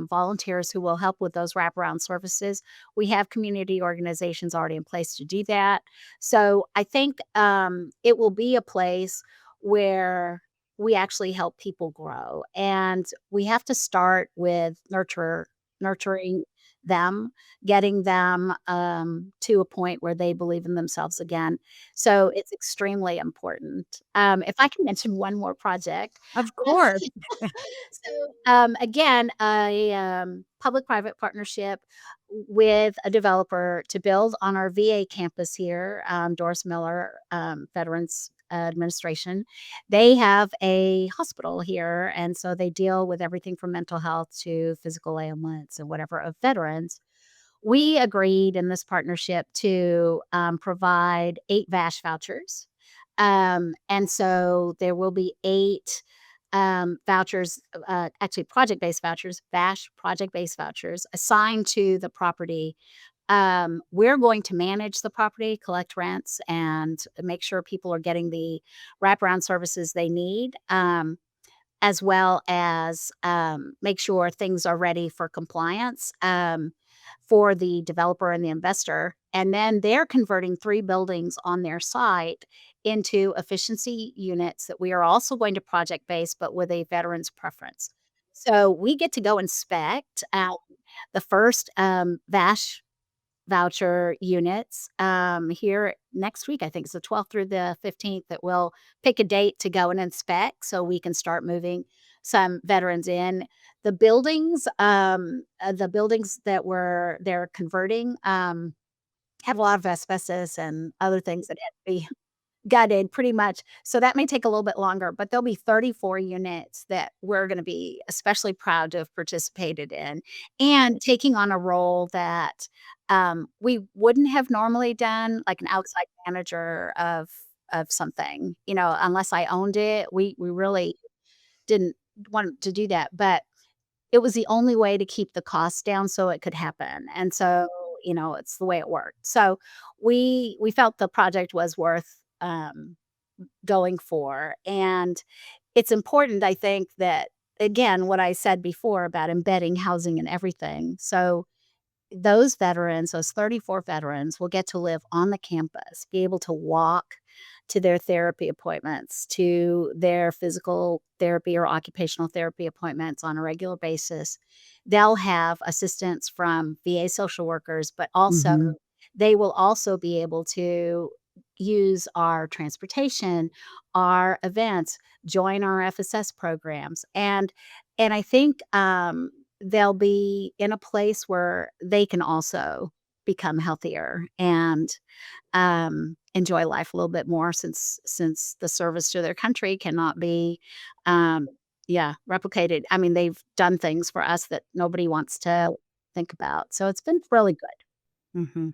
volunteers who will help with those wraparound services. We have community organizations already in place to do that. So I think it will be a place where we actually help people grow. And we have to start with nurturing them, getting them, to a point where they believe in themselves again. So it's extremely important. If I can mention one more project. Of course. Again, a public-private partnership with a developer to build on our VA campus here, Doris Miller Veterans Administration. They have a hospital here, and so they deal with everything from mental health to physical ailments and whatever of veterans. We agreed in this partnership to provide 8 VASH vouchers. And so there will be 8 vouchers, actually project based vouchers, VASH project based vouchers assigned to the property. We're going to manage the property, collect rents, and make sure people are getting the wraparound services they need. As well as make sure things are ready for compliance for the developer and the investor. And then they're converting 3 buildings on their site into efficiency units that we are also going to project base, but with a veteran's preference. So we get to go inspect the first VASH voucher units here next week. I think it's the 12th through the 15th that we'll pick a date to go and inspect so we can start moving some veterans in. The buildings that they're converting have a lot of asbestos and other things that had to be gutted pretty much. So that may take a little bit longer, but there'll be 34 units that we're gonna be especially proud to have participated in and taking on a role that, we wouldn't have normally done, like an outside manager of something, unless I owned it. We really didn't want to do that, but it was the only way to keep the costs down so it could happen, and so, it's the way it worked. So, we felt the project was worth, going for, and it's important, I think, that again, what I said before about embedding housing in everything. So those 34 veterans will get to live on the campus, be able to walk to their therapy appointments, to their physical therapy or occupational therapy appointments on a regular basis. They'll have assistance from VA social workers, but also Mhm. they will also be able to use our transportation, our events, join our FSS programs. And I think they'll be in a place where they can also become healthier and enjoy life a little bit more since the service to their country cannot be yeah, replicated. I mean, they've done things for us that nobody wants to think about. So it's been really good. Mhm.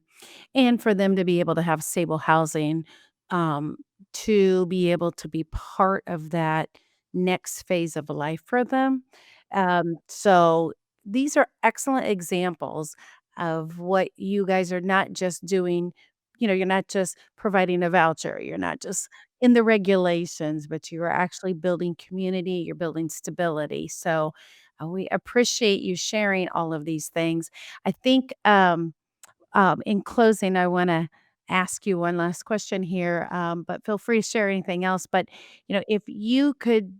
And for them to be able to have stable housing, um, to be able to be part of that next phase of life for them. So these are excellent examples of what you guys are not just doing. You're not just providing a voucher, you're not just in the regulations, but you are actually building community, you're building stability. So we appreciate you sharing all of these things. I think in closing, I wanna ask you one last question here, but feel free to share anything else. But, if you could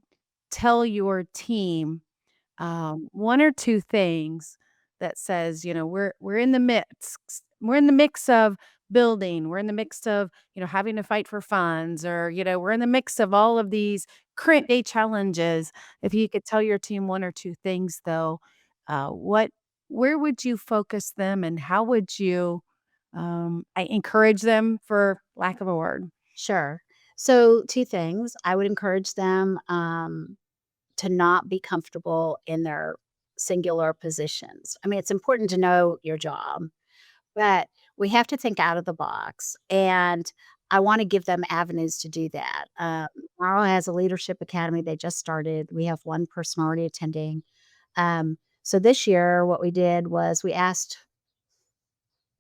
tell your team, 1 or 2 things that says, we're in the mix of building, we're in the mix of, having to fight for funds, or, we're in the mix of all of these current day challenges. If you could tell your team 1 or 2 things though, what where would you focus them, and how would you, I encourage them, for lack of a word? Sure. So two things. I would encourage them to not be comfortable in their singular positions. I mean, it's important to know your job, but we have to think out of the box, and I wanna give them avenues to do that. Morrow has a leadership academy they just started. We have one person already attending. So this year, what we did was we asked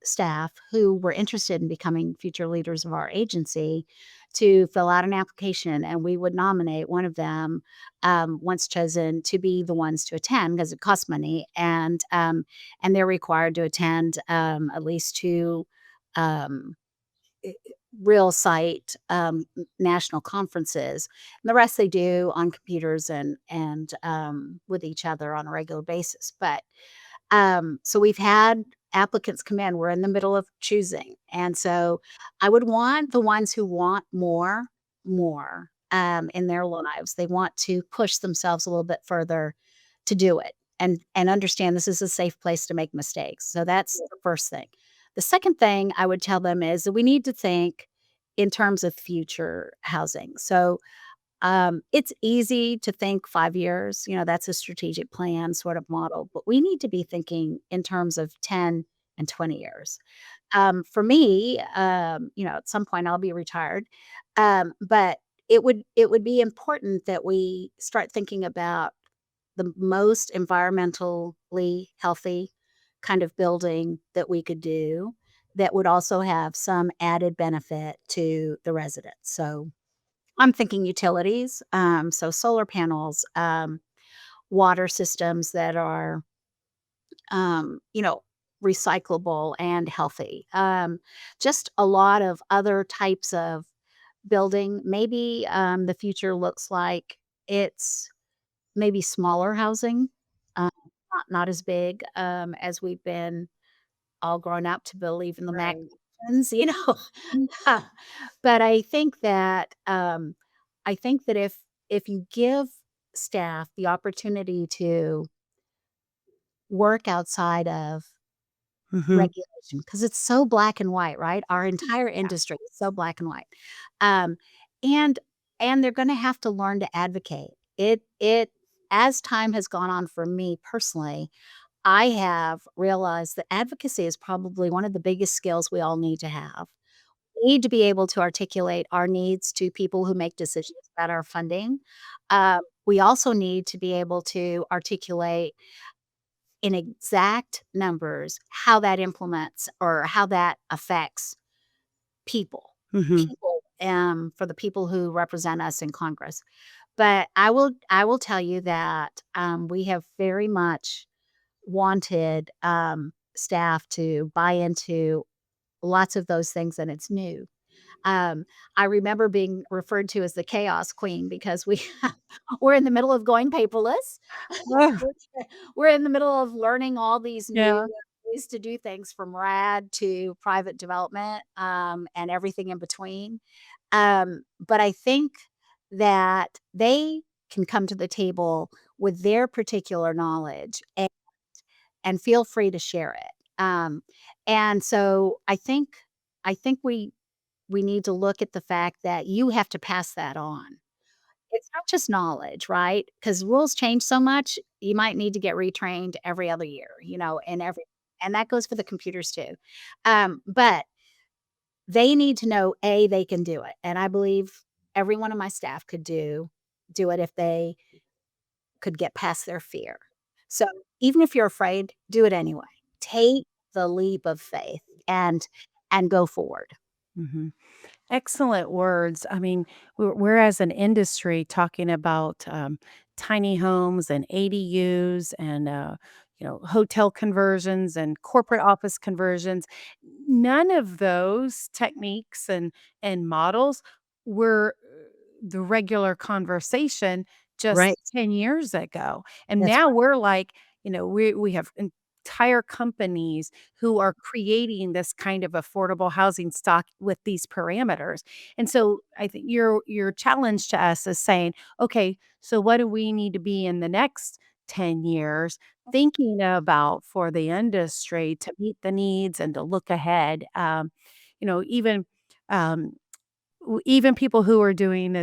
staff who were interested in becoming future leaders of our agency to fill out an application, and we would nominate one of them, once chosen, to be the ones to attend because it costs money, and they're required to attend at least two um, i- real site national conferences. And the rest they do on computers and with each other on a regular basis. But so we've had applicants come in. We're in the middle of choosing. And so I would want the ones who want more in their lives. They want to push themselves a little bit further to do it and understand this is a safe place to make mistakes. So that's the first thing. The second thing I would tell them is that we need to think in terms of future housing. So it's easy to think 5 years, that's a strategic plan sort of model, but we need to be thinking in terms of 10 and 20 years. For me, at some point I'll be retired, but it would be important that we start thinking about the most environmentally healthy kind of building that we could do that would also have some added benefit to the residents. So I'm thinking utilities, so solar panels, water systems that are, um, you know, recyclable and healthy. Just a lot of other types of building. Maybe, the future looks like it's maybe smaller housing, um, not as big, as we've been all grown up to believe in the Right. McMansions, you know? Mm. But I think that if you give staff the opportunity to work outside of Mhm. regulation, because it's so black and white, right? Our entire industry is so black and white. Um, and they're gonna have to learn to advocate. It as time has gone on for me personally, I have realized that advocacy is probably one of the biggest skills we all need to have. We need to be able to articulate our needs to people who make decisions about our funding. We also need to be able to articulate in exact numbers how that implements or how that affects people. Mhm. People, for the people who represent us in Congress. But I will tell you that, we have very much wanted, staff to buy into lots of those things, and it's new. Um, I remember being referred to as the chaos queen because we're in the middle of going paperless. Ugh, We're we're in the middle of learning all these yeah. new ways to do things from RAD to private development, and everything in between. But I think that they can come to the table with their particular knowledge and feel free to share it. And so I think we need to look at the fact that you have to pass that on. It's not just knowledge, right? Because rules change so much, you might need to get retrained every other year, and that goes for the computers too. But they need to know, A, they can do it, and I believe every one of my staff could do it if they could get past their fear. So, even if you're afraid, do it anyway. Take the leap of faith and go forward. Mhm. Excellent words. I mean, we're as an industry talking about tiny homes and ADUs and hotel conversions and corporate office conversions. None of those techniques and models were the regular conversation just Right. 10 years ago, and That's now right. we're like, we have entire companies who are creating this kind of affordable housing stock with these parameters. And so I think your challenge to us is saying, okay, so what do we need to be in the next 10 years thinking about for the industry to meet the needs and to look ahead? Even um, even people who are doing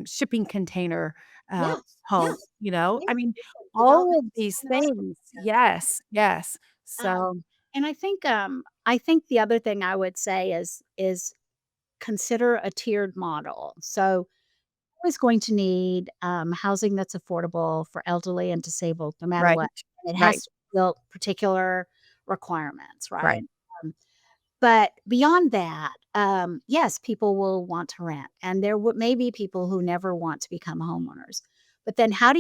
shipping container uh, Yes. home, Yes. I Yeah. mean, all of Development these and all. things. Yes, yes. Um, So, and I think the other thing I would say is consider a tiered model. So, always going to need, housing that's affordable for elderly and disabled no matter right, what. And it right, has to build particular requirements, right? right. Um but beyond that, yes, people will want to rent, and there may be people who never want to become homeowners. But then how do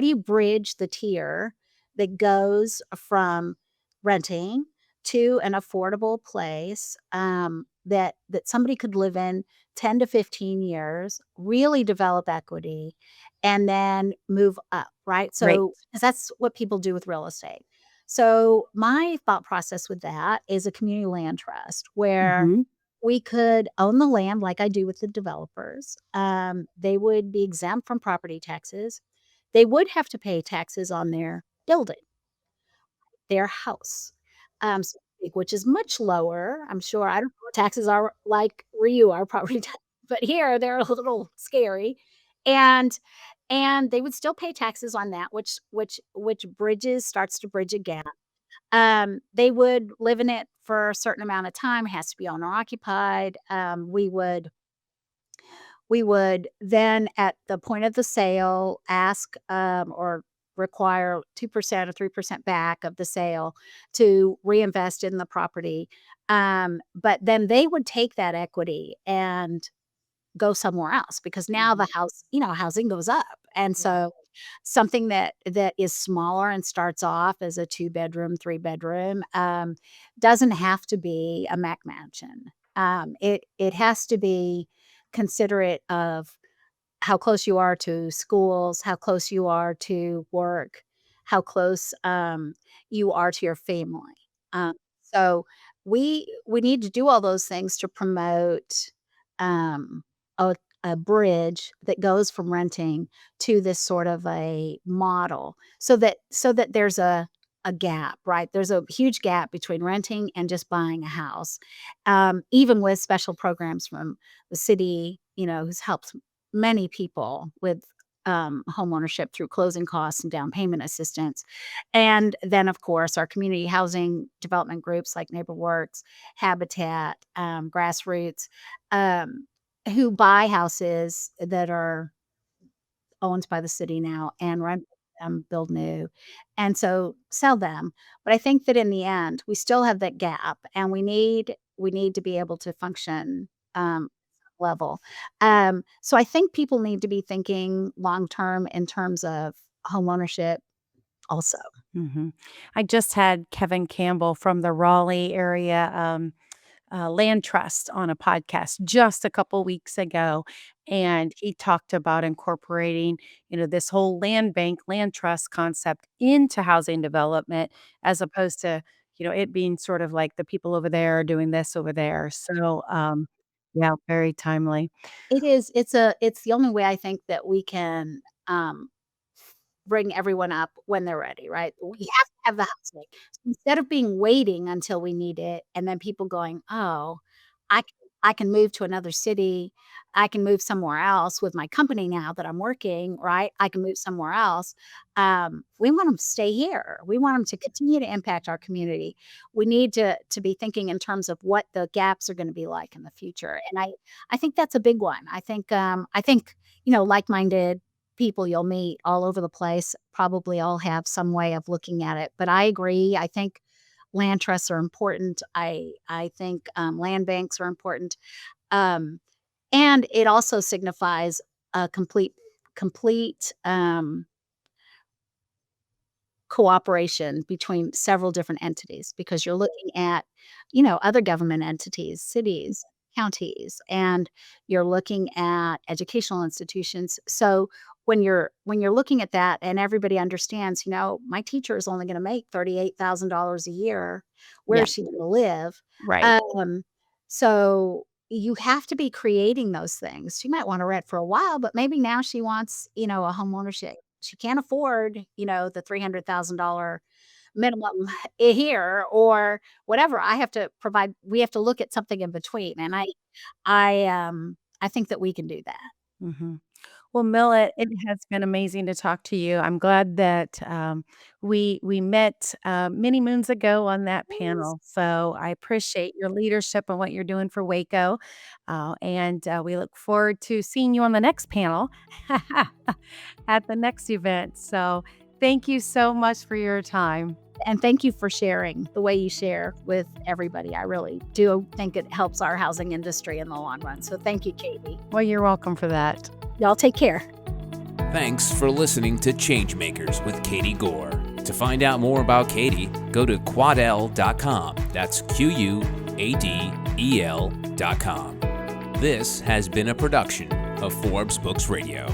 you bridge the tier that goes from renting to an affordable place, that somebody could live in 10 to 15 years, really develop equity, and then move up, right? Right. So, 'cause that's what people do with real estate. So, my thought process with that is a community land trust where Mhm. we could own the land like I do with the developers. They would be exempt from property taxes. They would have to pay taxes on their building, their house, so to speak, which is much lower. I'm sure I don't know what taxes are like where you are, property tax, but here they're a little scary. And they would still pay taxes on that, which bridges starts to bridge a gap. They would live in it for a certain amount of time, it has to be owner occupied. We would then at the point of the sale ask, or require 2% or 3% back of the sale to reinvest in the property. But then they would take that equity and go somewhere else because now Mhm. the housing goes up. And Yeah. so something that is smaller and starts off as a two-bedroom, three-bedroom, doesn't have to be a Mac mansion. It has to be considerate of how close you are to schools, how close you are to work, how close, you are to your family. Um, so we need to do all those things to promote, um, a a bridge that goes from renting to this sort of a model so that there's a gap, right? There's a huge gap between renting and just buying a house, even with special programs from the city, who's helped many people with, homeownership through closing costs and down payment assistance. And then, of course, our community housing development groups like NeighborWorks, Habitat, Grassroots, um, who buy houses that are owned by the city now and rent them, build new, and so sell them. But I think that in the end, we still have that gap, and we need to be able to function, level. So I think people need to be thinking long term in terms of homeownership also. Mhm. I just had Kevin Campbell from the Raleigh area, land trust on a podcast just a couple weeks ago, and he talked about incorporating, this whole land bank, land trust concept into housing development as opposed to, it being sort of like the people over there are doing this over there. So, yeah, very timely. It is. It's the only way I think that we can, bring everyone up when they're ready, right? We have to have the housing. So instead of being waiting until we need it and then people going, "Oh, I can move to another city. I can move somewhere else with my company now that I'm working, right? I can move somewhere else." We want them to stay here. We want them to continue to impact our community. We need to be thinking in terms of what the gaps are gonna be like in the future, and I think that's a big one. I think, like-minded people you'll meet all over the place probably all have some way of looking at it. But I agree. I think land trusts are important. I think land banks are important, um, and it also signifies a complete cooperation between several different entities because you're looking at, other government entities, cities, counties, and you're looking at educational institutions. So when you're looking at that and everybody understands, my teacher is only going to make $38,000 a year, where Yeah, is she going to live? right. Um, so you have to be creating those things. She might want to rent for a while, but maybe now she wants, a home ownership. She can't afford, the $300,000 minimum here or whatever. I have to provide we have to look at something in between, and I think that we can do that. Mhm. Well, Millet, it has been amazing to talk to you. I'm glad that, we met, many moons ago on that Yes. panel. So I appreciate your leadership and what you're doing for Waco, and, we look forward to seeing you on the next panel at the next event. So thank you so much for your time. And thank you for sharing the way you share with everybody. I really do think it helps our housing industry in the long run. So thank you, Katie. Well, you're welcome for that. Y'all take care. Thanks for listening to Changemakers with Katie Gore. To find out more about Katie, go to quadel.com. That's QUADEL.com. This has been a production of Forbes Books Radio.